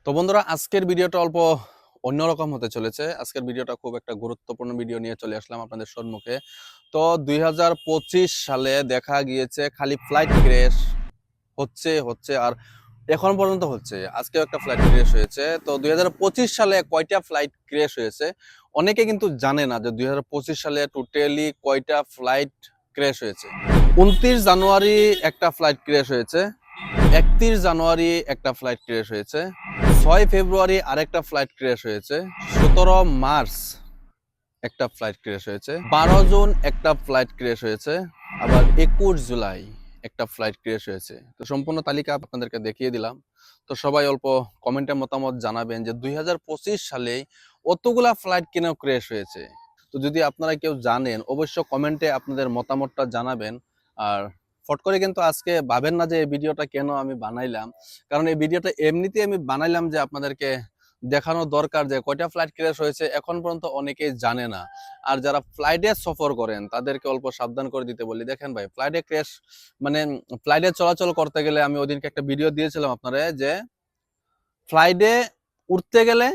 তো বন্ধুরা, আজকের ভিডিওটা অল্প অন্যরকম হতে চলেছে। আজকের ভিডিওটা খুব একটা গুরুত্বপূর্ণ ভিডিও নিয়ে চলে আসলাম আপনাদের সম্মুখে। তো 2025 সালে দেখা গিয়েছে খালি ফ্লাইট ক্র্যাশ হচ্ছে হচ্ছে আর এখন পর্যন্ত হচ্ছে। আজকেও একটা ফ্লাইট ক্র্যাশ হয়েছে। তো 2025 সালে কয়টা ফ্লাইট ক্র্যাশ হয়েছে অনেকে কিন্তু জানে না যে 2025 সালে টোটালি কয়টা ফ্লাইট ক্র্যাশ হয়েছে। 29 জানুয়ারি একটা ফ্লাইট ক্র্যাশ হয়েছে, 31 জানুয়ারি একটা ফ্লাইট ক্র্যাশ হয়েছে, 6 ফেব্রুয়ারি আরেকটা ফ্লাইট ক্র্যাশ হয়েছে, 17 মার্চ একটা ফ্লাইট ক্র্যাশ হয়েছে, 12 জুন একটা ফ্লাইট ক্র্যাশ হয়েছে, আবার 21 জুলাই একটা ফ্লাইট ক্র্যাশ হয়েছে। তো সম্পূর্ণ তালিকা আপনাদেরকে দেখিয়ে দিলাম। তো সবাই অল্প কমেন্টে মতামত জানাবেন যে 2025 সালে অতগুলা ফ্লাইট কেন ক্র্যাশ হয়েছে। তো যদি আপনারা কেউ জানেন অবশ্য কমেন্টে আপনাদের মতামতটা জানাবেন। আর ফট করে কিন্তু আজকে ভাবেন না যে এই ভিডিওটা কেন আমি বানাইলাম, কারণ এই ভিডিওটা এমনিতেই আমি বানাইলাম যে আপনাদেরকে দেখানো দরকার যে কয়টা ফ্লাইট ক্র্যাশ হয়েছে এখন পর্যন্ত অনেকেই জানে না। আর যারা ফ্লাইটে সফর করেন তাদেরকে অল্প সাবধান করে দিতে বলি। দেখেন ভাই, ফ্লাইটে ক্র্যাশ মানে ফ্লাইটে চলাচল করতে গেলে আমি ওদিনকে একটা ভিডিও দিয়েছিলাম আপনারা যে ফ্লাইটে উঠতে গেলে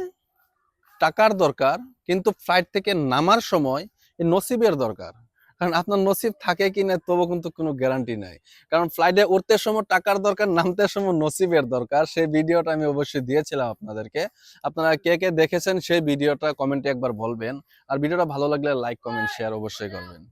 টাকার দরকার, কিন্তু ফ্লাইট থেকে নামার সময় এই নসিবের দরকার। কারণ আপনার নসিব থাকে কিনা তবু কিন্তু কোনো গ্যারান্টি নাই। কারণ ফ্লাইটে উঠতে সময় টাকার দরকার, নামতে সময় নসিবের দরকার। সেই ভিডিওটা আমি অবশ্যই দিয়েছিলাম আপনাদেরকে। আপনারা কে কে দেখেছেন সেই ভিডিওটা কমেন্টে একবার বলবেন। আর ভিডিওটা ভালো লাগলে লাইক, কমেন্ট, শেয়ার অবশ্যই করবেন।